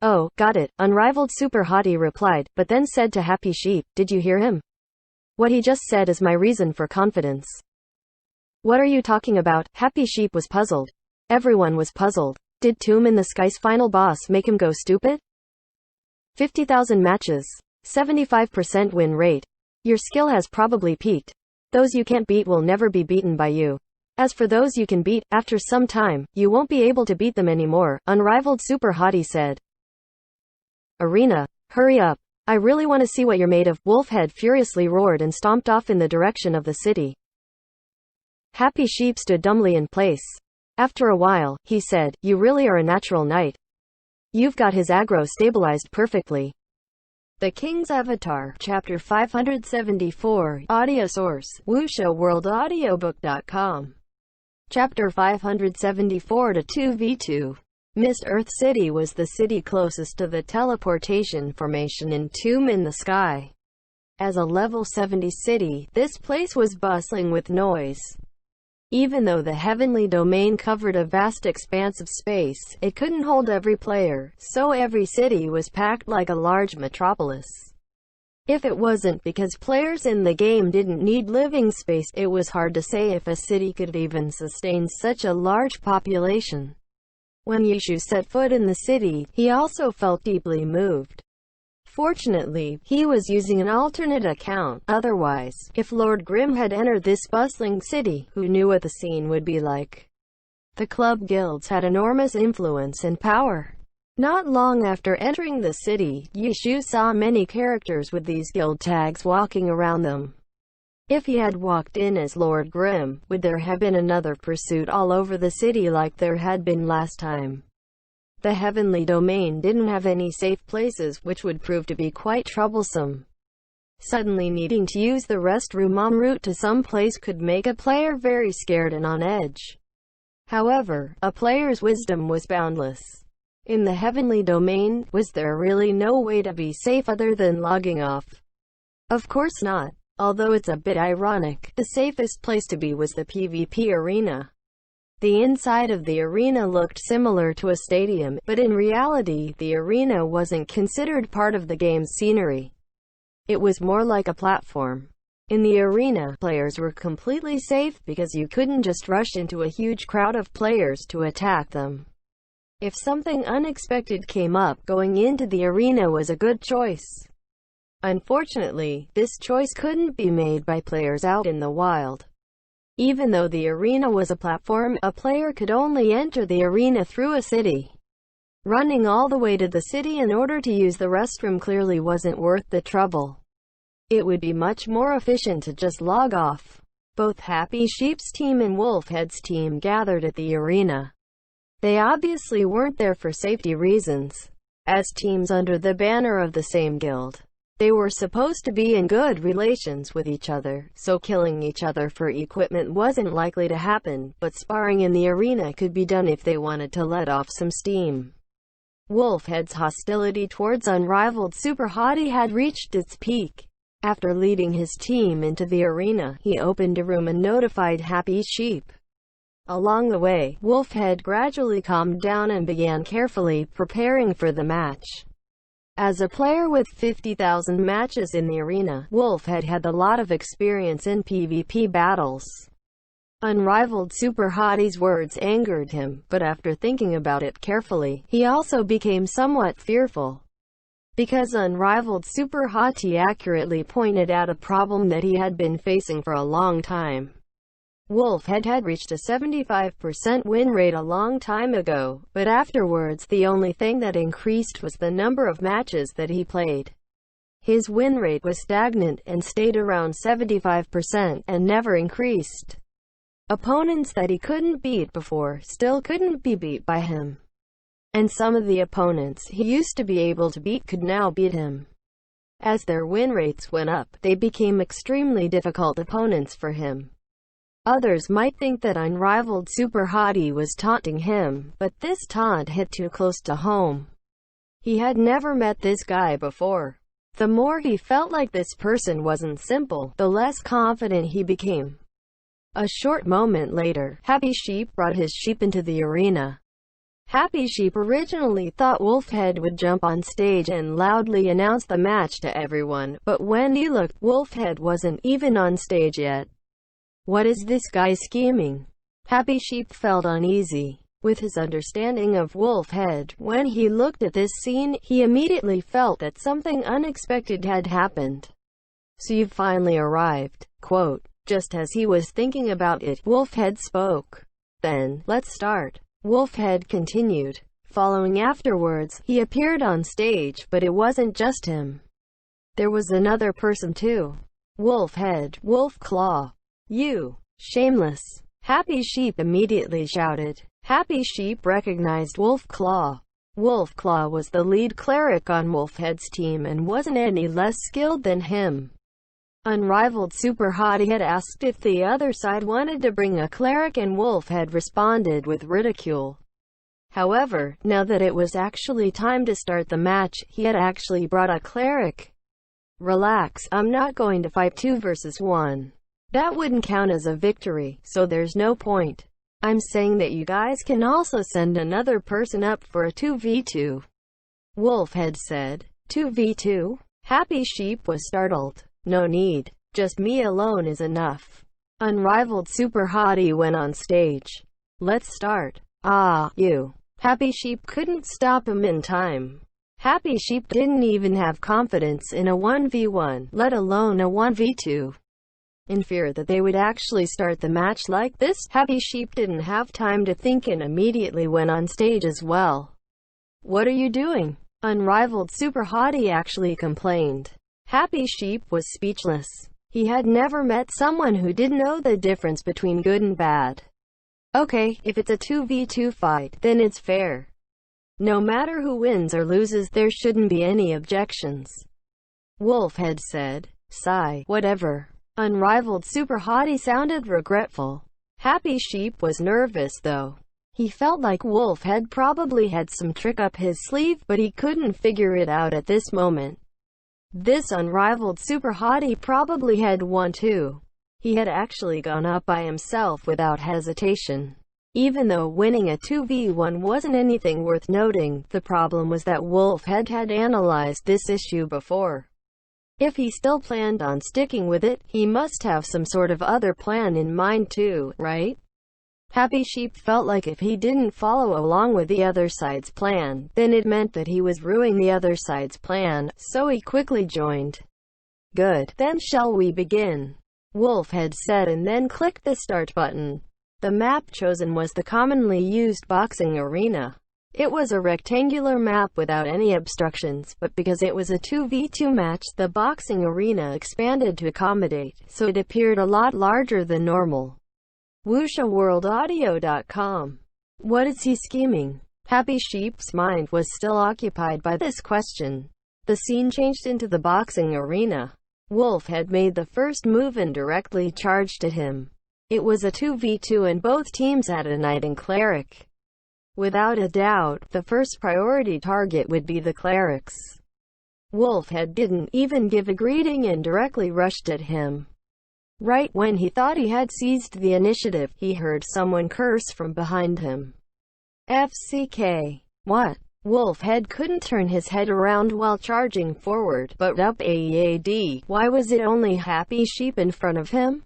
Oh, got it, Unrivaled Super Hottie replied, but then said to Happy Sheep, did you hear him? What he just said is my reason for confidence. What are you talking about? Happy Sheep was puzzled. Everyone was puzzled. Did Tomb in the Sky's final boss make him go stupid? 50,000 matches. 75% win rate. Your skill has probably peaked. Those you can't beat will never be beaten by you. As for those you can beat, after some time, you won't be able to beat them anymore, Unrivaled Super Hottie said. Arena. Hurry up. I really want to see what you're made of. Wolfhead furiously roared and stomped off in the direction of the city. Happy Sheep stood dumbly in place. After a while, he said, you really are a natural knight. You've got his aggro stabilized perfectly. The King's Avatar, Chapter 574, Audio Source, WuShoWorldAudiobook.com. Chapter 574 to 2v2. Mist Earth City was the city closest to the teleportation formation and tomb in the sky. As a level 70 city, this place was bustling with noise. Even though the heavenly domain covered a vast expanse of space, it couldn't hold every player, so every city was packed like a large metropolis. If it wasn't because players in the game didn't need living space, it was hard to say if a city could even sustain such a large population. When Yushu set foot in the city, he also felt deeply moved. Fortunately, he was using an alternate account. Otherwise, if Lord Grimm had entered this bustling city, who knew what the scene would be like? The club guilds had enormous influence and power. Not long after entering the city, Yushu saw many characters with these guild tags walking around them. If he had walked in as Lord Grimm, would there have been another pursuit all over the city like there had been last time? The heavenly domain didn't have any safe places, which would prove to be quite troublesome. Suddenly needing to use the restroom en route to some place could make a player very scared and on edge. However, a player's wisdom was boundless. In the heavenly domain, was there really no way to be safe other than logging off? Of course not. Although it's a bit ironic, the safest place to be was the PvP arena. The inside of the arena looked similar to a stadium, but in reality, the arena wasn't considered part of the game's scenery. It was more like a platform. In the arena, players were completely safe because you couldn't just rush into a huge crowd of players to attack them. If something unexpected came up, going into the arena was a good choice. Unfortunately, this choice couldn't be made by players out in the wild. Even though the arena was a platform, a player could only enter the arena through a city. Running all the way to the city in order to use the restroom clearly wasn't worth the trouble. It would be much more efficient to just log off. Both Happy Sheep's team and Wolfhead's team gathered at the arena. They obviously weren't there for safety reasons. As teams under the banner of the same guild, they were supposed to be in good relations with each other, so killing each other for equipment wasn't likely to happen, but sparring in the arena could be done if they wanted to let off some steam. Wolfhead's hostility towards Unrivaled Super Hottie had reached its peak. After leading his team into the arena, he opened a room and notified Happy Sheep. Along the way, Wolfhead gradually calmed down and began carefully preparing for the match. As a player with 50,000 matches in the arena, Wolfhead had a lot of experience in PvP battles. Unrivaled Super Hottie's words angered him, but after thinking about it carefully, he also became somewhat fearful. Because Unrivaled Super Hottie accurately pointed out a problem that he had been facing for a long time. Wolfhead had reached a 75% win rate a long time ago, but afterwards the only thing that increased was the number of matches that he played. His win rate was stagnant and stayed around 75% and never increased. Opponents that he couldn't beat before still couldn't be beat by him. And some of the opponents he used to be able to beat could now beat him. As their win rates went up, they became extremely difficult opponents for him. Others might think that Unrivaled Super Hottie was taunting him, but this taunt hit too close to home. He had never met this guy before. The more he felt like this person wasn't simple, the less confident he became. A short moment later, Happy Sheep brought his sheep into the arena. Happy Sheep originally thought Wolfhead would jump on stage and loudly announce the match to everyone, but when he looked, Wolfhead wasn't even on stage yet. What is this guy scheming? Happy Sheep felt uneasy. With his understanding of Wolfhead, when he looked at this scene, he immediately felt that something unexpected had happened. So you've finally arrived. Quote. Just as he was thinking about it, Wolfhead spoke. Then, let's start. Wolfhead continued. Following afterwards, he appeared on stage, but it wasn't just him. There was another person too. Wolfhead, Wolfclaw. You, shameless. Happy Sheep immediately shouted. Happy Sheep recognized Wolfclaw. Wolfclaw was the lead cleric on Wolfhead's team and wasn't any less skilled than him. Unrivaled Super Hottie had asked if the other side wanted to bring a cleric and Wolf had responded with ridicule. However, now that it was actually time to start the match, he had actually brought a cleric. Relax, I'm not going to fight 2 versus 1. That wouldn't count as a victory, so there's no point. I'm saying that you guys can also send another person up for a 2v2. Wolf had said. 2v2? Happy Sheep was startled. No need. Just me alone is enough. Unrivaled Super Hottie went on stage. Let's start. Ah, you. Happy Sheep couldn't stop him in time. Happy Sheep didn't even have confidence in a 1v1, let alone a 1v2. In fear that they would actually start the match like this, Happy Sheep didn't have time to think and immediately went on stage as well. What are you doing? Unrivaled Super Hottie actually complained. Happy Sheep was speechless. He had never met someone who didn't know the difference between good and bad. Okay, if it's a 2v2 fight, then it's fair. No matter who wins or loses, there shouldn't be any objections. Wolf had said. Sigh, whatever. Unrivaled Super Hottie sounded regretful. Happy Sheep was nervous though. He felt like Wolf had probably had some trick up his sleeve, but he couldn't figure it out at this moment. This Unrivaled Super Hottie probably had won too. He had actually gone up by himself without hesitation. Even though winning a 2v1 wasn't anything worth noting, the problem was that Wolf had analyzed this issue before. If he still planned on sticking with it, he must have some sort of other plan in mind too, right? Happy Sheep felt like if he didn't follow along with the other side's plan, then it meant that he was ruining the other side's plan, so he quickly joined. Good, then shall we begin? Wolf had said and then clicked the start button. The map chosen was the commonly used boxing arena. It was a rectangular map without any obstructions, but because it was a 2v2 match, the boxing arena expanded to accommodate, so it appeared a lot larger than normal. WuxaWorldAudio.com. What is he scheming? Happy Sheep's mind was still occupied by this question. The scene changed into the boxing arena. Wolf had made the first move and directly charged at him. It was a 2v2 and both teams had a knight and cleric. Without a doubt, the first priority target would be the clerics. Wolf didn't even give a greeting and directly rushed at him. Right when he thought he had seized the initiative, he heard someone curse from behind him. FCK. What? Wolf couldn't turn his head around while charging forward, but up AEAD. Why was it only Happy Sheep in front of him?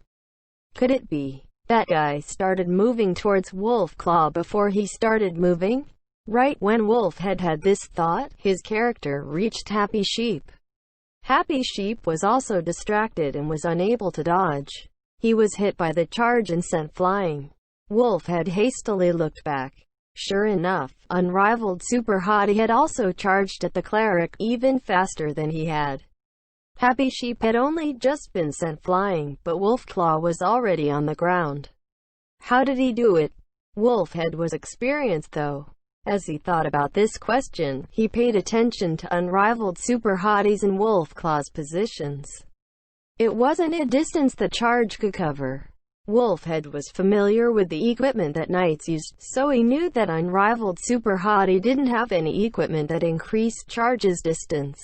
Could it be that guy started moving towards Wolf Claw before he started moving? Right when Wolf had this thought, his character reached Happy Sheep. Happy Sheep was also distracted and was unable to dodge. He was hit by the charge and sent flying. Wolf had hastily looked back. Sure enough, Unrivaled Super Hottie had also charged at the cleric, even faster than he had. Happy Sheep had only just been sent flying, but Wolf Claw was already on the ground. How did he do it? Wolf was experienced though. As he thought about this question, he paid attention to Unrivaled Super Hottie's and Wolf Claw's positions. It wasn't a distance the charge could cover. Wolf was familiar with the equipment that knights used, so he knew that Unrivaled Super Hottie didn't have any equipment that increased charge's distance.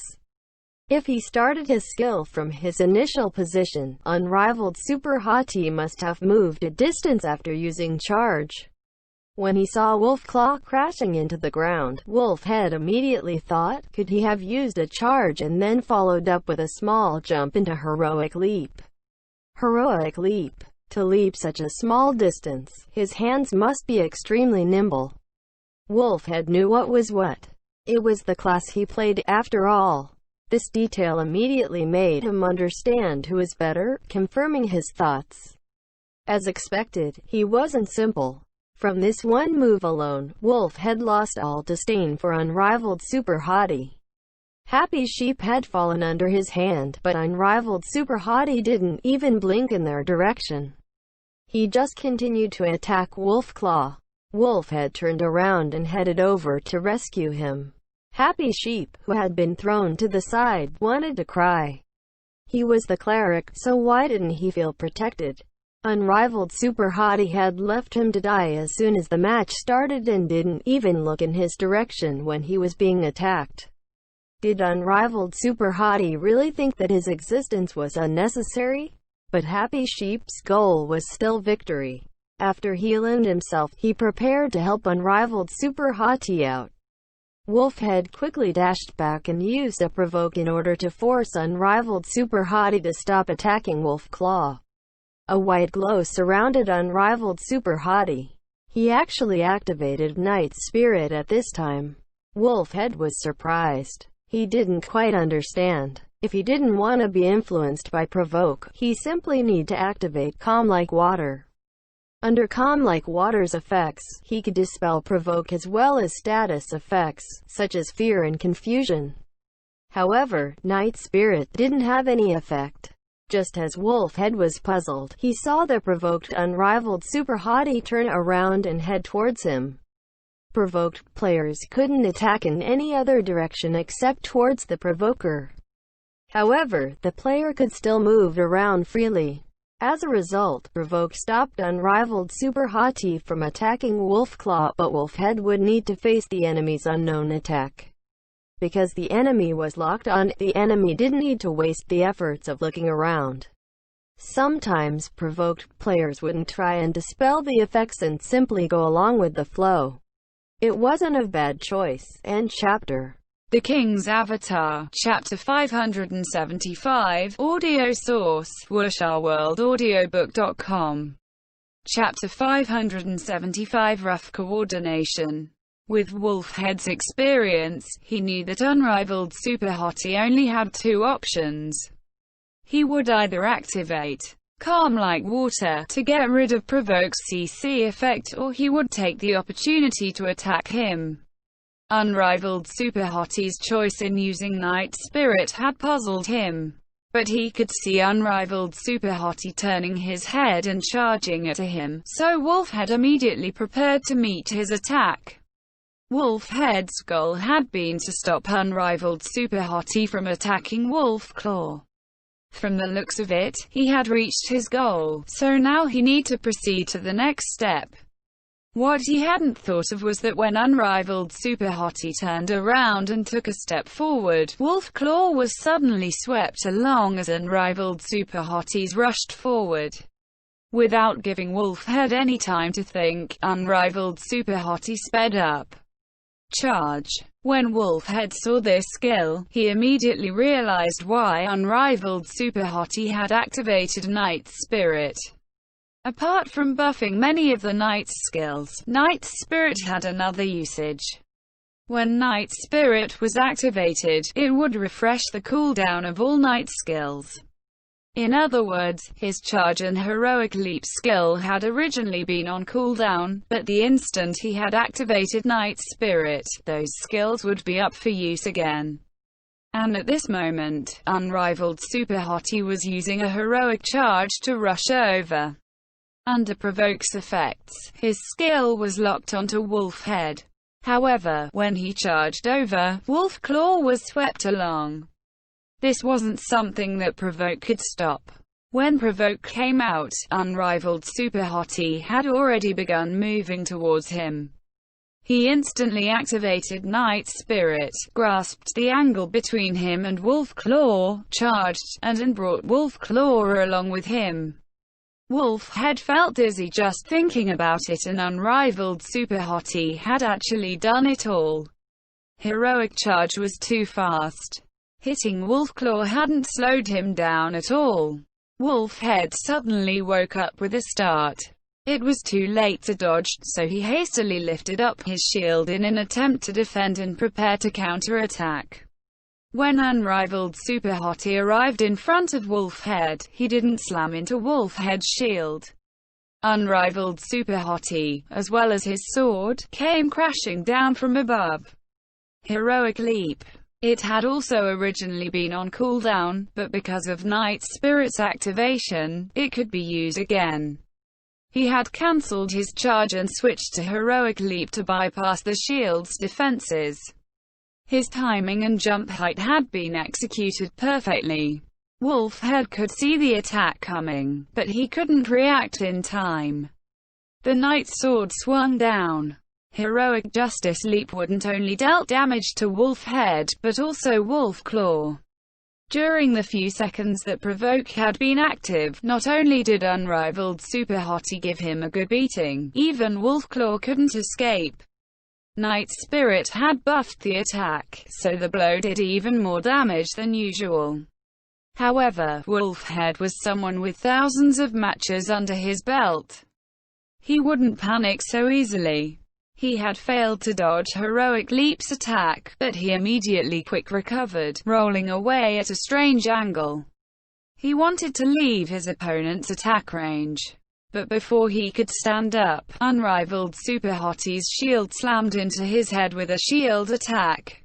If he started his skill from his initial position, Unrivaled Super Hottie must have moved a distance after using charge. When he saw Wolf Claw crashing into the ground, Wolf immediately thought, could he have used a charge and then followed up with a small jump into Heroic Leap? Heroic Leap. To leap such a small distance, his hands must be extremely nimble. Wolf knew what was what. It was the class he played, after all. This detail immediately made him understand who is better, confirming his thoughts. As expected, he wasn't simple. From this one move alone, Wolf lost all disdain for Unrivaled Super Hottie. Happy Sheep had fallen under his hand, but Unrivaled Super Hottie didn't even blink in their direction. He just continued to attack Wolf Claw. Wolf turned around and headed over to rescue him. Happy Sheep, who had been thrown to the side, wanted to cry. He was the cleric, so why didn't he feel protected? Unrivaled Super Hottie had left him to die as soon as the match started and didn't even look in his direction when he was being attacked. Did Unrivaled Super Hottie really think that his existence was unnecessary? But Happy Sheep's goal was still victory. After healing himself, he prepared to help Unrivaled Super Hottie out. Wolfhead quickly dashed back and used a provoke in order to force Unrivaled Super Hottie to stop attacking Wolf Claw. A white glow surrounded Unrivaled Super Hottie. He actually activated Knight's Spirit at this time. Wolfhead was surprised. He didn't quite understand. If he didn't want to be influenced by provoke, he simply need to activate Calm Like Water. Under Calm Like Water's effects, he could dispel provoke as well as status effects, such as fear and confusion. However, Knight's Spirit didn't have any effect. Just as Wolfhead was puzzled, he saw the provoked Unrivaled Super Hottie turn around and head towards him. Provoked players couldn't attack in any other direction except towards the provoker. However, the player could still move around freely. As a result, provoke stopped Unrivaled Super Hottie from attacking Wolfclaw, but Wolfhead would need to face the enemy's unknown attack. Because the enemy was locked on, the enemy didn't need to waste the efforts of looking around. Sometimes, provoked players wouldn't try and dispel the effects and simply go along with the flow. It wasn't a bad choice. End chapter. The King's Avatar, Chapter 575, Audio Source, WurshaWorldAudiobook.com. Chapter 575, Rough Coordination. With Wolfhead's experience, he knew that Unrivaled Super Hottie only had two options. He would either activate Calm Like Water to get rid of Provoke's CC effect, or he would take the opportunity to attack him. Unrivaled Super Hottie's choice in using Night Spirit had puzzled him. But he could see Unrivaled Super Hottie turning his head and charging at him, so Wolfhead immediately prepared to meet his attack. Wolfhead's goal had been to stop Unrivaled Super Hottie from attacking Wolfclaw. From the looks of it, he had reached his goal, so now he needed to proceed to the next step. What he hadn't thought of was that when Unrivaled Super Hottie turned around and took a step forward, Wolfclaw was suddenly swept along as Unrivaled Super Hotties rushed forward. Without giving Wolfhead any time to think, Unrivaled Super Hottie sped up. Charge. When Wolfhead saw this skill, he immediately realized why Unrivaled Super Hottie had activated Knight's Spirit. Apart from buffing many of the Knight's skills, Knight's Spirit had another usage. When Knight's Spirit was activated, it would refresh the cooldown of all Knight's skills. In other words, his Charge and Heroic Leap skill had originally been on cooldown, but the instant he had activated Knight's Spirit, those skills would be up for use again. And at this moment, Unrivaled Super Hottie was using a Heroic Charge to rush over. Under Provoke's effects, his skill was locked onto Wolfhead. However, when he charged over, Wolfclaw was swept along. This wasn't something that Provoke could stop. When Provoke came out, Unrivaled Super Hottie had already begun moving towards him. He instantly activated Knight's Spirit, grasped the angle between him and Wolfclaw, charged, and brought Wolfclaw along with him. Wolfhead felt dizzy just thinking about it, and Unrivaled Super Hottie had actually done it all. Heroic Charge was too fast. Hitting Wolfclaw hadn't slowed him down at all. Wolfhead suddenly woke up with a start. It was too late to dodge, so he hastily lifted up his shield in an attempt to defend and prepare to counterattack. When Unrivaled Super Hottie arrived in front of Wolfhead, he didn't slam into Wolfhead's shield. Unrivaled Super Hottie, as well as his sword, came crashing down from above. Heroic Leap. It had also originally been on cooldown, but because of Knight's Spirit's activation, it could be used again. He had cancelled his charge and switched to Heroic Leap to bypass the shield's defenses. His timing and jump height had been executed perfectly. Wolfhead could see the attack coming, but he couldn't react in time. The knight's sword swung down. Heroic Justice Leap wouldn't only dealt damage to Wolfhead, but also Wolf Claw. During the few seconds that Provoke had been active, not only did Unrivaled Super Hottie give him a good beating, even Wolf Claw couldn't escape. Night Spirit had buffed the attack, so the blow did even more damage than usual. However, Wolfhead was someone with thousands of matches under his belt. He wouldn't panic so easily. He had failed to dodge Heroic Leap's attack, but he immediately quick recovered, rolling away at a strange angle. He wanted to leave his opponent's attack range. But before he could stand up, Unrivaled Super Hottie's shield slammed into his head with a shield attack.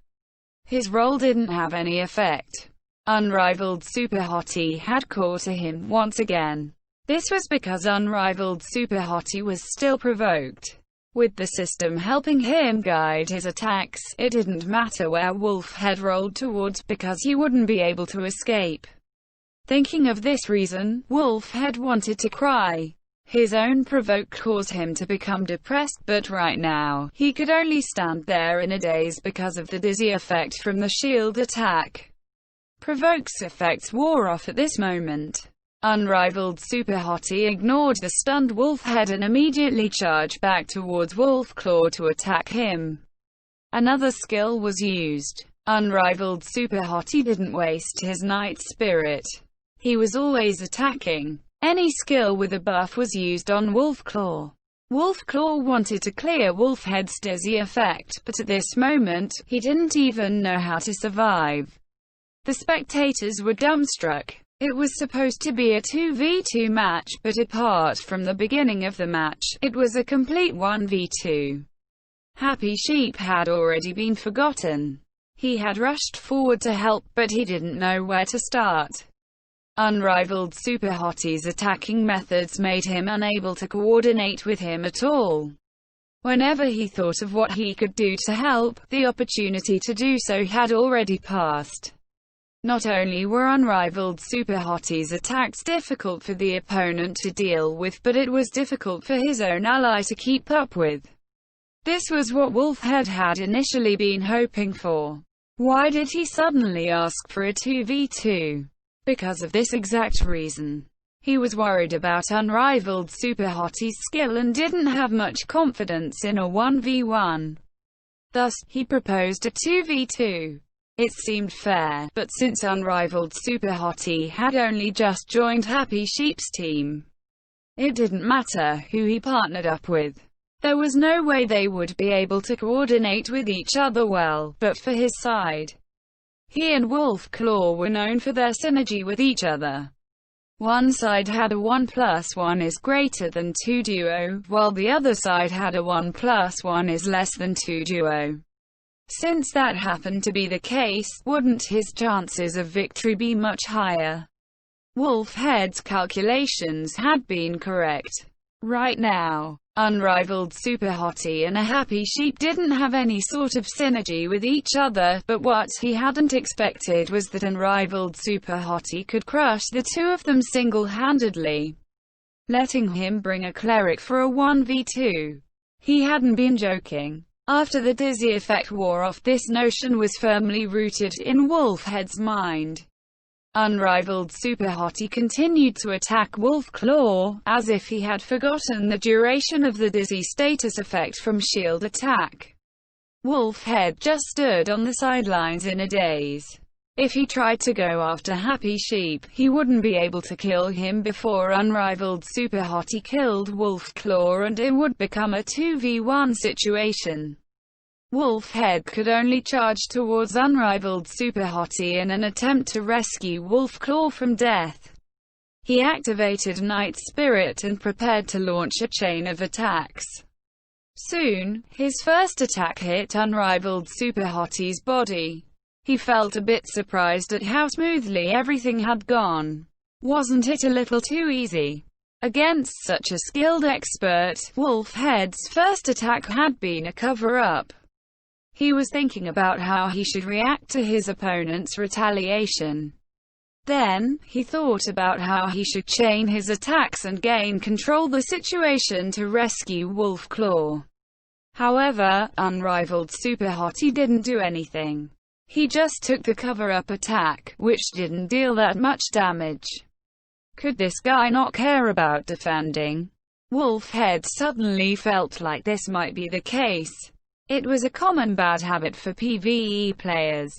His roll didn't have any effect. Unrivaled Super Hottie had caught him once again. This was because Unrivaled Super Hottie was still provoked. With the system helping him guide his attacks, it didn't matter where Wolfhead rolled towards, because he wouldn't be able to escape. Thinking of this reason, Wolfhead wanted to cry. His own provoke caused him to become depressed, but right now, he could only stand there in a daze because of the dizzy effect from the shield attack. Provoke's effects wore off at this moment. Unrivaled Super Hottie ignored the stunned Wolfhead and immediately charged back towards Wolf Claw to attack him. Another skill was used. Unrivaled Super Hottie didn't waste his Night Spirit. He was always attacking. Any skill with a buff was used on Wolf Claw. Wolf Claw wanted to clear Wolfhead's dizzy effect, but at this moment, he didn't even know how to survive. The spectators were dumbstruck. It was supposed to be a 2v2 match, but apart from the beginning of the match, it was a complete 1v2. Happy Sheep had already been forgotten. He had rushed forward to help, but he didn't know where to start. Unrivaled Super Hottie's attacking methods made him unable to coordinate with him at all. Whenever he thought of what he could do to help, the opportunity to do so had already passed. Not only were Unrivaled Super Hottie's attacks difficult for the opponent to deal with, but it was difficult for his own ally to keep up with. This was what Wolfhead had initially been hoping for. Why did he suddenly ask for a 2v2? Because of this exact reason. He was worried about Unrivaled Super Hottie's skill and didn't have much confidence in a 1v1. Thus, he proposed a 2v2. It seemed fair, but since Unrivaled Super Hottie had only just joined Happy Sheep's team, it didn't matter who he partnered up with. There was no way they would be able to coordinate with each other well, but for his side. He and Wolf Claw were known for their synergy with each other. One side had a 1+1 is greater than 2 duo, while the other side had a 1+1 is less than 2 duo. Since that happened to be the case, wouldn't his chances of victory be much higher? Wolfhead's calculations had been correct. Right now, Unrivaled Super Hottie and a Happy Sheep didn't have any sort of synergy with each other, but what he hadn't expected was that Unrivaled Super Hottie could crush the two of them single-handedly, letting him bring a cleric for a 1v2. He hadn't been joking. After the dizzy effect wore off, this notion was firmly rooted in Wolfhead's mind. Unrivaled Super Hottie continued to attack Wolf Claw, as if he had forgotten the duration of the dizzy status effect from shield attack. Wolfhead just stood on the sidelines in a daze. If he tried to go after Happy Sheep, he wouldn't be able to kill him before Unrivaled Super Hottie killed Wolf Claw, and it would become a 2v1 situation. Wolfhead could only charge towards Unrivaled Super Hottie in an attempt to rescue Wolf Claw from death. He activated Night Spirit and prepared to launch a chain of attacks. Soon, his first attack hit Unrivaled Super Hottie's body. He felt a bit surprised at how smoothly everything had gone. Wasn't it a little too easy? Against such a skilled expert, Wolfhead's first attack had been a cover-up. He was thinking about how he should react to his opponent's retaliation. Then, he thought about how he should chain his attacks and gain control the situation to rescue Wolf Claw. However, Unrivaled Super Hottie didn't do anything. He just took the cover-up attack, which didn't deal that much damage. Could this guy not care about defending? Wolfhead suddenly felt like this might be the case. It was a common bad habit for PvE players.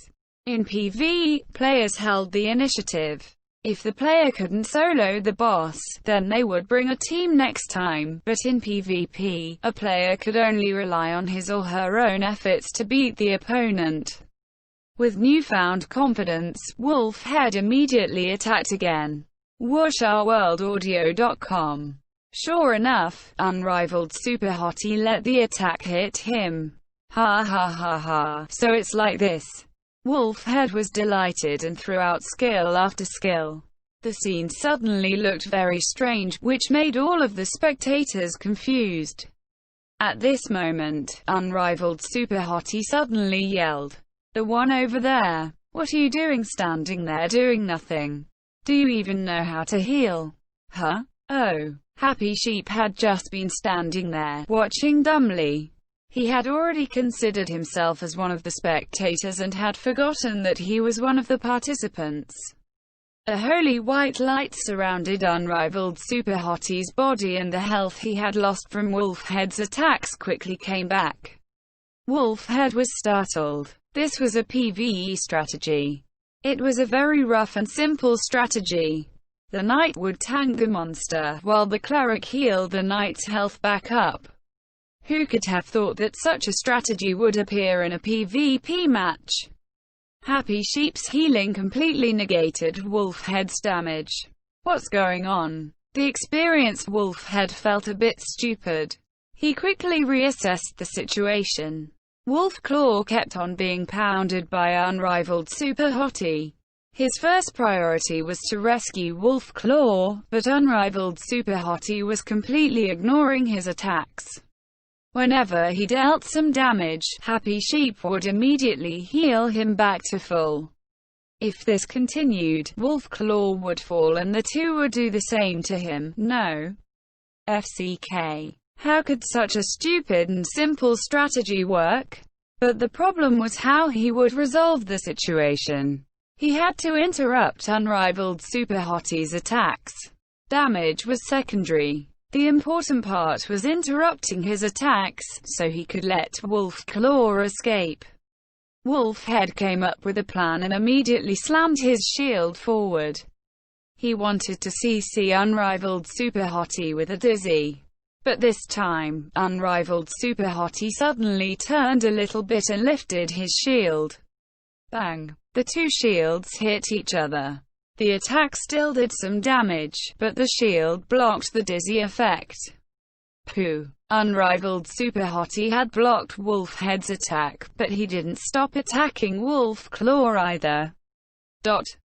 In PvE, players held the initiative. If the player couldn't solo the boss, then they would bring a team next time, but in PvP, a player could only rely on his or her own efforts to beat the opponent. With newfound confidence, Wolfhead immediately attacked again. WhooshOurWorldAudio.com. Sure enough, Unrivaled Super Hottie let the attack hit him. Ha ha ha ha, so it's like this. Wolfhead was delighted and threw out skill after skill. The scene suddenly looked very strange, which made all of the spectators confused. At this moment, Unrivaled Super Hottie suddenly yelled, "The one over there! What are you doing standing there doing nothing? Do you even know how to heal? Huh? Oh." Happy Sheep had just been standing there, watching dumbly. He had already considered himself as one of the spectators and had forgotten that he was one of the participants. A holy white light surrounded Unrivaled Super Hottie's body, and the health he had lost from Wolfhead's attacks quickly came back. Wolfhead was startled. This was a PvE strategy. It was a very rough and simple strategy. The knight would tank the monster, while the cleric healed the knight's health back up. Who could have thought that such a strategy would appear in a PvP match? Happy Sheep's healing completely negated Wolfhead's damage. What's going on? The experienced Wolfhead felt a bit stupid. He quickly reassessed the situation. Wolf Claw kept on being pounded by Unrivaled Super Hottie. His first priority was to rescue Wolf Claw, but Unrivaled Super Hottie was completely ignoring his attacks. Whenever he dealt some damage, Happy Sheep would immediately heal him back to full. If this continued, Wolf Claw would fall and the two would do the same to him. No. FCK. How could such a stupid and simple strategy work? But the problem was how he would resolve the situation. He had to interrupt Unrivaled Super Hottie's attacks. Damage was secondary. The important part was interrupting his attacks, so he could let Wolf Claw escape. Wolfhead came up with a plan and immediately slammed his shield forward. He wanted to CC Unrivaled Super Hottie with a dizzy. But this time, Unrivaled Super Hottie suddenly turned a little bit and lifted his shield. Bang! The two shields hit each other. The attack still did some damage, but the shield blocked the dizzy effect. Pooh! Unrivaled Super Hottie had blocked Wolfhead's attack, but he didn't stop attacking Wolf Claw either.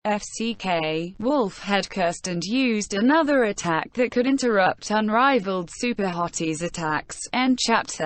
FCK. Wolfhead cursed and used another attack that could interrupt Unrivaled Super Hottie's attacks. End chapter.